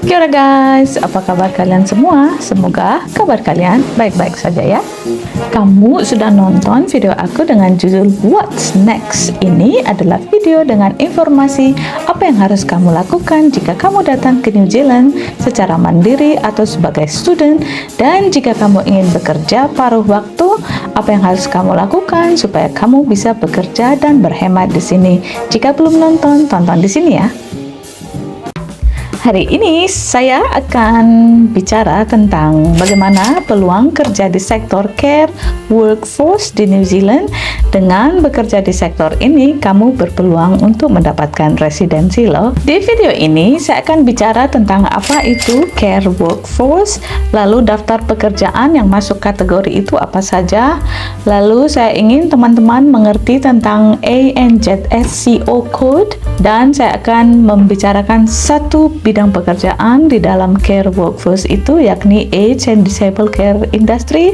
Kia ora guys, apa kabar kalian semua? Semoga kabar kalian baik-baik saja ya. Kamu sudah nonton video aku dengan judul What's Next? Ini adalah video dengan informasi apa yang harus kamu lakukan jika kamu datang ke New Zealand secara mandiri atau sebagai student, dan jika kamu ingin bekerja paruh waktu, apa yang harus kamu lakukan supaya kamu bisa bekerja dan berhemat di sini. Jika belum nonton, tonton di sini ya. Hari ini saya akan bicara tentang bagaimana peluang kerja di sektor care workforce di New Zealand. Dengan bekerja di sektor ini, kamu berpeluang untuk mendapatkan residensi loh. Di video ini, saya akan bicara tentang apa itu care workforce, lalu daftar pekerjaan yang masuk kategori itu apa saja, lalu saya ingin teman-teman mengerti tentang ANZSCO Code, dan saya akan membicarakan satu bidang pekerjaan di dalam care workforce itu, yakni age and disabled care industry,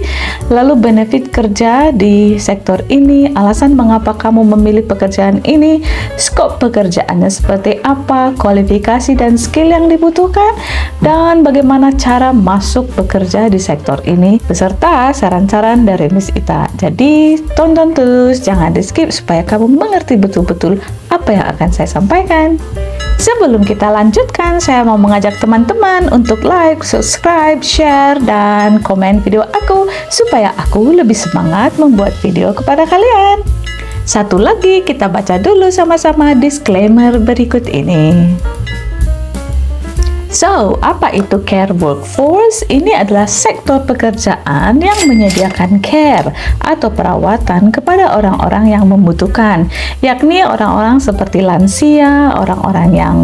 lalu benefit kerja di sektor ini, alasan mengapa kamu memilih pekerjaan ini, skop pekerjaannya seperti apa, kualifikasi dan skill yang dibutuhkan, dan bagaimana cara masuk bekerja di sektor ini, beserta saran-saran dari Miss Ita. Jadi tonton terus, jangan di skip supaya kamu mengerti betul-betul apa yang akan saya sampaikan. Sebelum kita lanjutkan, saya mau mengajak teman-teman untuk like, subscribe, share, dan komen video aku supaya aku lebih semangat membuat video kepada kalian. Satu lagi, kita baca dulu sama-sama disclaimer berikut ini. So, apa itu care workforce? Ini adalah sektor pekerjaan yang menyediakan care atau perawatan kepada orang-orang yang membutuhkan, yakni orang-orang seperti lansia, orang-orang yang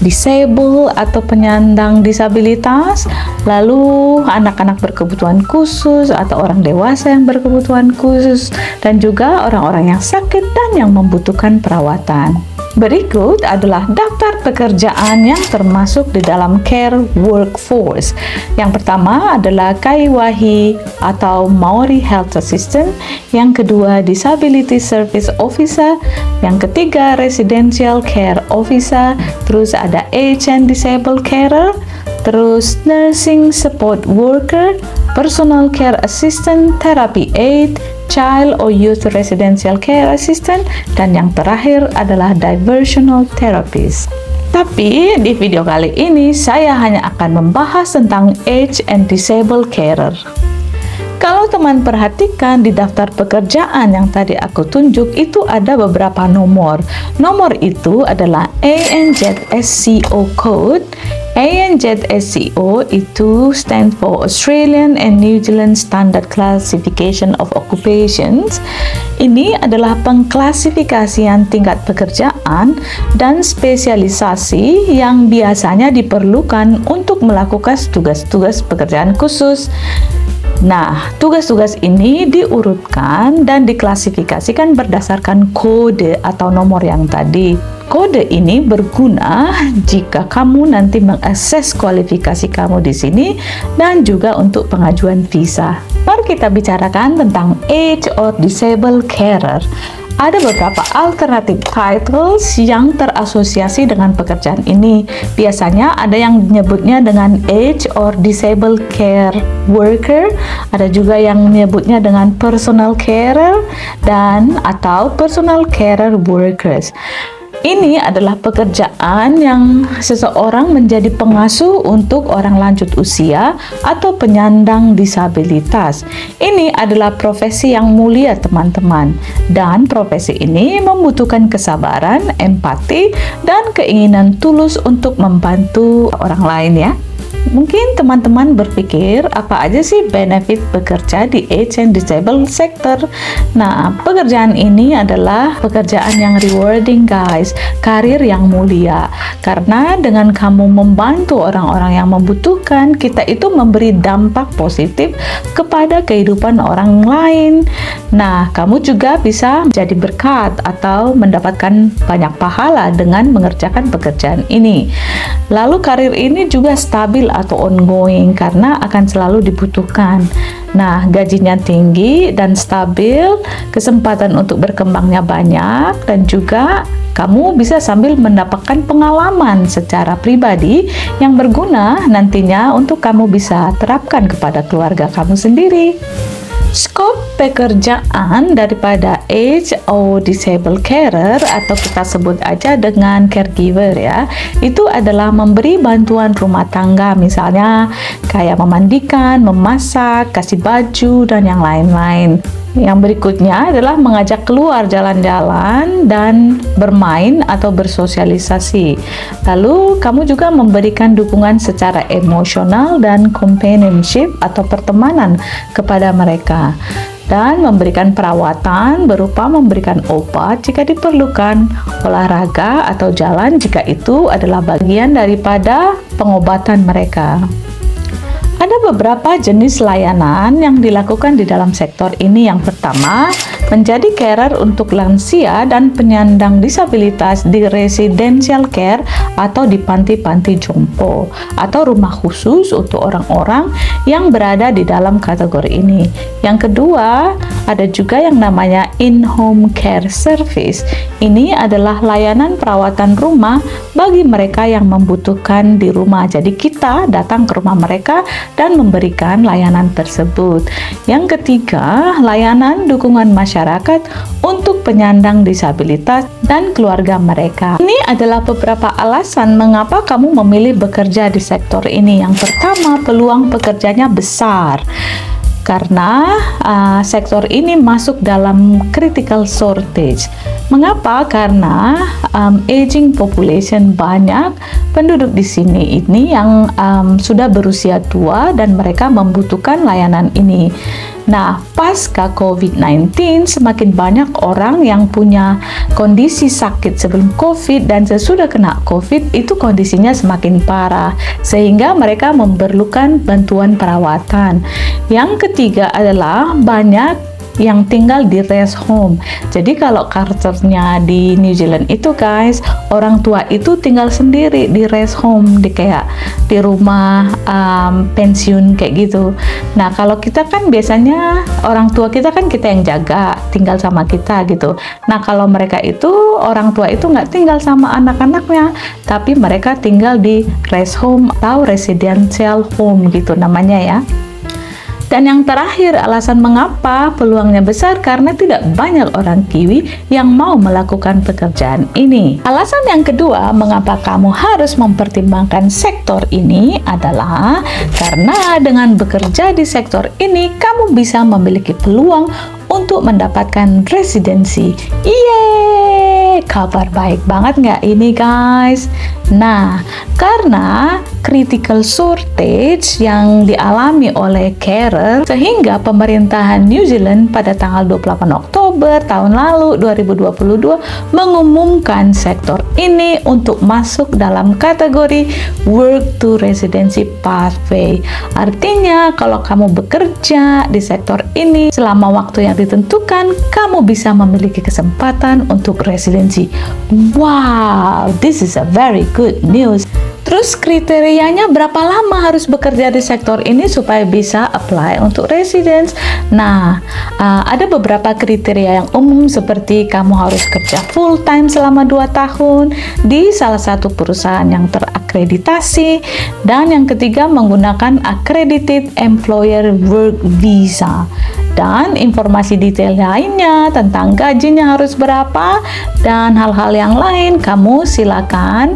disable atau penyandang disabilitas, lalu anak-anak berkebutuhan khusus atau orang dewasa yang berkebutuhan khusus, dan juga orang-orang yang sakit dan yang membutuhkan perawatan. Berikut adalah daftar pekerjaan yang termasuk di dalam care workforce. Yang pertama adalah Kaiwahi atau Maori Health Assistant, yang kedua Disability Service Officer, yang ketiga Residential Care Officer, terus ada Age and Disabled Carer, terus Nursing Support Worker, Personal Care Assistant, Therapy Aid, Child or Youth Residential Care Assistant, dan yang terakhir adalah Diversional Therapist. Tapi di video kali ini saya hanya akan membahas tentang Age and Disabled Carer. Kalau teman perhatikan di daftar pekerjaan yang tadi aku tunjuk, itu ada beberapa nomor. Nomor itu adalah ANZSCO Code. ANZSCO itu stand for Australian and New Zealand Standard Classification of Occupations. Ini adalah pengklasifikasian tingkat pekerjaan dan spesialisasi yang biasanya diperlukan untuk melakukan tugas-tugas pekerjaan khusus. Nah, tugas-tugas ini diurutkan dan diklasifikasikan berdasarkan kode atau nomor yang tadi. Kode ini berguna jika kamu nanti mengakses kualifikasi kamu di sini dan juga untuk pengajuan visa. Mari kita bicarakan tentang age or disabled carer. Ada beberapa alternatif titles yang terasosiasi dengan pekerjaan ini. Biasanya ada yang menyebutnya dengan age or disabled care worker, ada juga yang menyebutnya dengan personal carer dan atau personal carer workers. Ini adalah pekerjaan yang seseorang menjadi pengasuh untuk orang lanjut usia atau penyandang disabilitas. Ini adalah profesi yang mulia, teman-teman. Dan profesi ini membutuhkan kesabaran, empati, dan keinginan tulus untuk membantu orang lain ya. Mungkin teman-teman berpikir apa aja sih benefit bekerja di age and disabled sector. Nah, pekerjaan ini adalah pekerjaan yang rewarding guys, karir yang mulia. Karena dengan kamu membantu orang-orang yang membutuhkan, kita itu memberi dampak positif kepada kehidupan orang lain. Nah, kamu juga bisa menjadi berkat atau mendapatkan banyak pahala dengan mengerjakan pekerjaan ini. Lalu karir ini juga stabil atau ongoing karena akan selalu dibutuhkan. Nah, gajinya tinggi dan stabil, kesempatan untuk berkembangnya banyak, dan juga kamu bisa sambil mendapatkan pengalaman secara pribadi yang berguna nantinya untuk kamu bisa terapkan kepada keluarga kamu sendiri. Skop pekerjaan daripada age or disabled carer, atau kita sebut aja dengan caregiver ya, itu adalah memberi bantuan rumah tangga, misalnya kayak memandikan, memasak, kasih baju, dan yang lain-lain. Yang berikutnya adalah mengajak keluar jalan-jalan dan bermain atau bersosialisasi. Lalu kamu juga memberikan dukungan secara emosional dan companionship atau pertemanan kepada mereka, dan memberikan perawatan berupa memberikan obat jika diperlukan, olahraga atau jalan jika itu adalah bagian daripada pengobatan mereka. Ada beberapa jenis layanan yang dilakukan di dalam sektor ini. Yang pertama, menjadi carer untuk lansia dan penyandang disabilitas di residential care atau di panti-panti jompo atau rumah khusus untuk orang-orang yang berada di dalam kategori ini. Yang kedua, ada juga yang namanya in-home care service. Ini adalah layanan perawatan rumah bagi mereka yang membutuhkan di rumah. Jadi kita datang ke rumah mereka dan memberikan layanan tersebut. Yang ketiga, layanan dukungan masyarakat untuk penyandang disabilitas dan keluarga mereka. Ini adalah beberapa alasan mengapa kamu memilih bekerja di sektor ini. Yang pertama, peluang pekerjanya besar. Karena sektor ini masuk dalam critical shortage. Mengapa? Karena aging population, banyak penduduk di sini ini yang sudah berusia tua dan mereka membutuhkan layanan ini. Nah, pasca COVID-19 semakin banyak orang yang punya kondisi sakit sebelum COVID dan sesudah kena COVID itu kondisinya semakin parah sehingga mereka memerlukan bantuan perawatan. Yang ketiga adalah banyak yang tinggal di rest home. Jadi kalau culture-nya di New Zealand itu guys, orang tua itu tinggal sendiri di rest home, di kayak di rumah pensiun kayak gitu. Nah, kalau kita kan biasanya orang tua kita kan kita yang jaga, tinggal sama kita gitu. Nah, kalau mereka itu orang tua itu nggak tinggal sama anak-anaknya, tapi mereka tinggal di rest home atau residential home gitu namanya ya. Dan yang terakhir, alasan mengapa peluangnya besar karena tidak banyak orang Kiwi yang mau melakukan pekerjaan ini. Alasan yang kedua mengapa kamu harus mempertimbangkan sektor ini adalah karena dengan bekerja di sektor ini kamu bisa memiliki peluang untuk mendapatkan residensi. Yeay! Kabar baik banget nggak ini guys? Nah, karena critical shortage yang dialami oleh carer, sehingga pemerintahan New Zealand pada tanggal 28 Oktober tahun lalu 2022 mengumumkan sektor ini untuk masuk dalam kategori Work to Residency Pathway. Artinya kalau kamu bekerja di sektor ini selama waktu yang ditentukan, kamu bisa memiliki kesempatan untuk residensi. Wow, this is a very good news. Terus kriterianya berapa lama harus bekerja di sektor ini supaya bisa apply untuk residence? Nah, ada beberapa kriteria yang umum seperti kamu harus kerja full time selama 2 tahun di salah satu perusahaan yang terakreditasi, dan yang ketiga menggunakan accredited employer work visa. Dan informasi detail lainnya tentang gajinya harus berapa dan hal-hal yang lain kamu silakan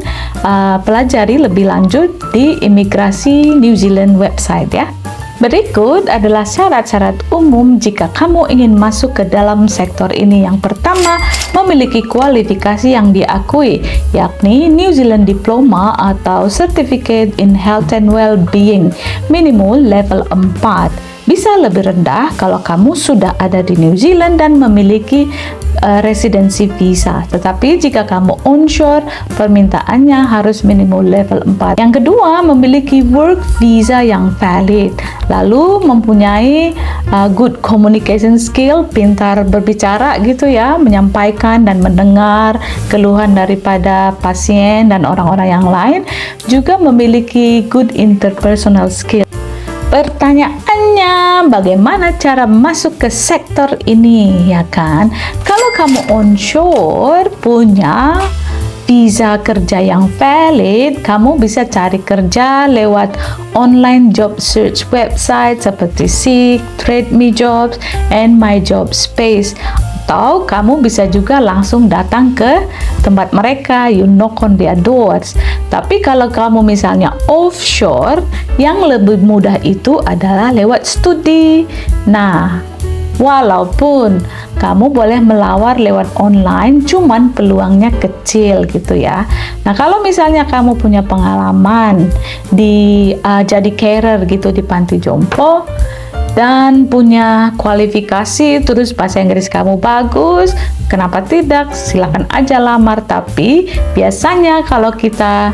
pelajari lebih lanjut di imigrasi New Zealand website ya. Berikut adalah syarat-syarat umum jika kamu ingin masuk ke dalam sektor ini. Yang pertama, memiliki kualifikasi yang diakui, yakni New Zealand Diploma atau Certificate in Health and Well-being, minimal level 4. Bisa lebih rendah kalau kamu sudah ada di New Zealand dan memiliki residensi visa. Tetapi jika kamu onshore, permintaannya harus minimum level 4. Yang kedua, memiliki work visa yang valid. Lalu mempunyai good communication skill, pintar berbicara gitu ya, menyampaikan dan mendengar keluhan daripada pasien dan orang-orang yang lain. Juga memiliki good interpersonal skill. Pertanyaannya, bagaimana cara masuk ke sektor ini, ya kan? Kalau kamu onshore, punya visa kerja yang valid, kamu bisa cari kerja lewat online job search website seperti Seek, Trade Me Jobs, and My Job Space. Atau kamu bisa juga langsung datang ke tempat mereka, you knock on their doors. Tapi kalau kamu misalnya offshore, yang lebih mudah itu adalah lewat studi. Nah, walaupun kamu boleh melawar lewat online, cuman peluangnya kecil gitu ya. Nah, kalau misalnya kamu punya pengalaman di jadi carer gitu di panti jompo dan punya kualifikasi, terus bahasa Inggris kamu bagus, kenapa tidak? Silakan aja lamar. Tapi biasanya kalau kita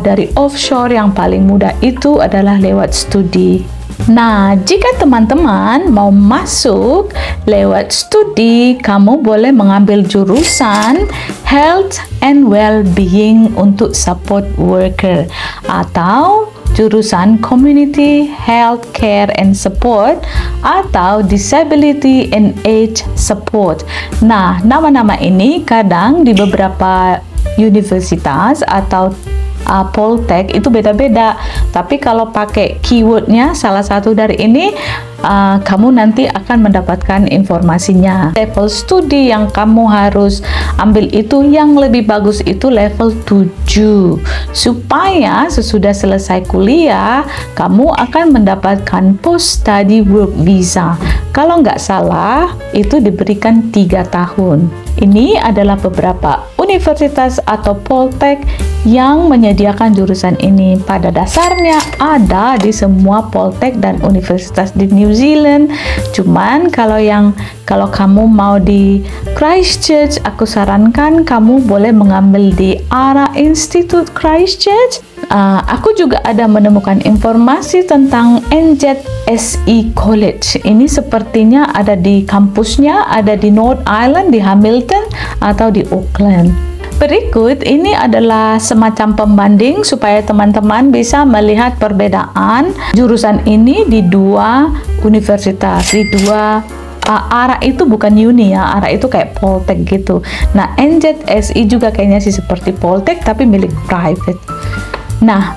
dari offshore, yang paling mudah itu adalah lewat studi. Nah, jika teman-teman mau masuk lewat studi, kamu boleh mengambil jurusan Health and Well-being untuk support worker, atau jurusan Community Health Care and Support, atau Disability and Age Support. Nah, nama-nama ini kadang di beberapa universitas atau Poltek itu beda-beda, tapi kalau pakai keywordnya salah satu dari ini, kamu nanti akan mendapatkan informasinya. Level studi yang kamu harus ambil itu yang lebih bagus itu level 7, supaya sesudah selesai kuliah kamu akan mendapatkan post study work visa. Kalau nggak salah itu diberikan 3 tahun. Ini adalah beberapa universitas atau Poltek yang menyediakan jurusan ini. Pada dasarnya ada di semua Poltek dan universitas di New Zealand. Cuman kalau kamu mau di Christchurch, aku sarankan kamu boleh mengambil di ARA Institute Christchurch. Aku juga ada menemukan informasi tentang NZSE College. Ini sepertinya ada di kampusnya, ada di North Island, di Hamilton, atau di Auckland. Berikut ini adalah semacam pembanding supaya teman-teman bisa melihat perbedaan jurusan ini di dua universitas, di dua ARA itu bukan uni ya, ARA itu kayak Poltek gitu. Nah, NZSE juga kayaknya sih seperti Poltek tapi milik private. Nah,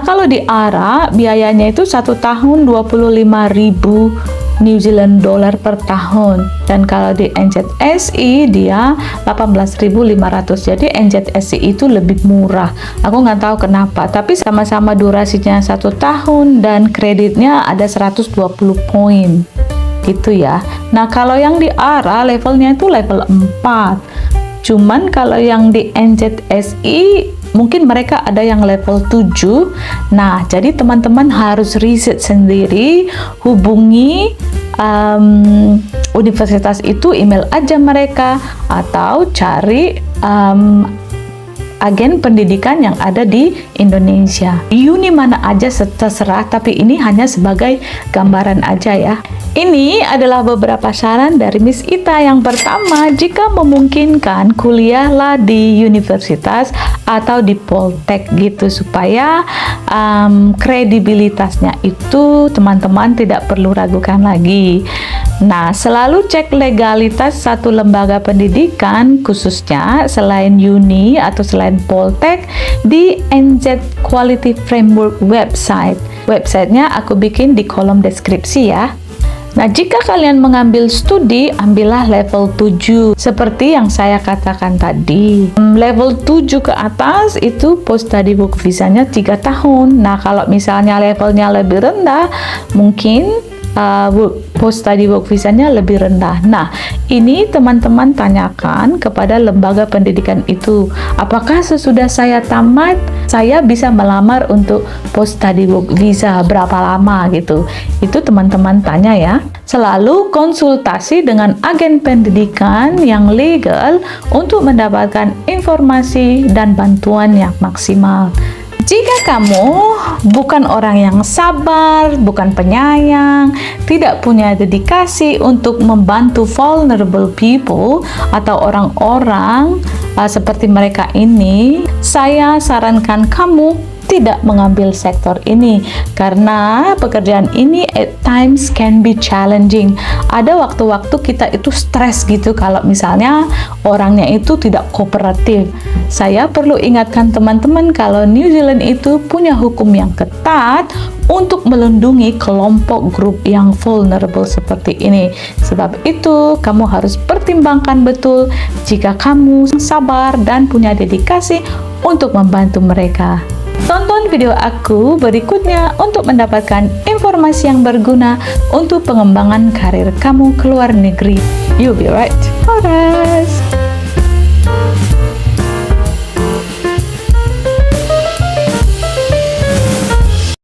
kalau di ARA biayanya itu 1 tahun 25.000 New Zealand dollar per tahun, dan kalau di NZSE dia 18.500. Jadi NZSE itu lebih murah. Aku nggak tahu kenapa, tapi sama-sama durasinya 1 tahun dan kreditnya ada 120 poin gitu ya. Nah, kalau yang di ARA levelnya itu level 4. Cuman kalau yang di NZSE mungkin mereka ada yang level 7. Nah, jadi teman-teman harus riset sendiri, hubungi universitas itu, email aja mereka, atau cari agen pendidikan yang ada di Indonesia. Uni mana aja terserah, tapi ini hanya sebagai gambaran aja ya. Ini adalah beberapa saran dari Miss Ita. Yang pertama, jika memungkinkan, kuliahlah di universitas atau di Poltek gitu, supaya kredibilitasnya itu teman-teman tidak perlu ragukan lagi. Nah, selalu cek legalitas satu lembaga pendidikan, khususnya selain uni atau selain Poltek, di NZ Quality Framework website. Websitenya aku bikin di kolom deskripsi ya. Nah, jika kalian mengambil studi, ambillah level 7 seperti yang saya katakan tadi. Level 7 ke atas itu post study work visanya 3 tahun. Nah, kalau misalnya levelnya lebih rendah, mungkin post study work visanya lebih rendah. Nah, ini teman-teman tanyakan kepada lembaga pendidikan itu, apakah sesudah saya tamat saya bisa melamar untuk post study work visa berapa lama gitu. Itu teman-teman tanya ya. Selalu konsultasi dengan agen pendidikan yang legal untuk mendapatkan informasi dan bantuan yang maksimal. Jika kamu bukan orang yang sabar, bukan penyayang, tidak punya dedikasi untuk membantu vulnerable people atau orang-orang seperti mereka ini, saya sarankan kamu tidak mengambil sektor ini karena pekerjaan ini at times can be challenging. Ada waktu-waktu kita itu stres gitu kalau misalnya orangnya itu tidak kooperatif. Saya perlu ingatkan teman-teman kalau New Zealand itu punya hukum yang ketat untuk melindungi kelompok grup yang vulnerable seperti ini. Sebab itu, kamu harus pertimbangkan betul jika kamu sabar dan punya dedikasi untuk membantu mereka. Tonton video aku berikutnya untuk mendapatkan informasi yang berguna untuk pengembangan karir kamu ke luar negeri. You'll be right. Alright.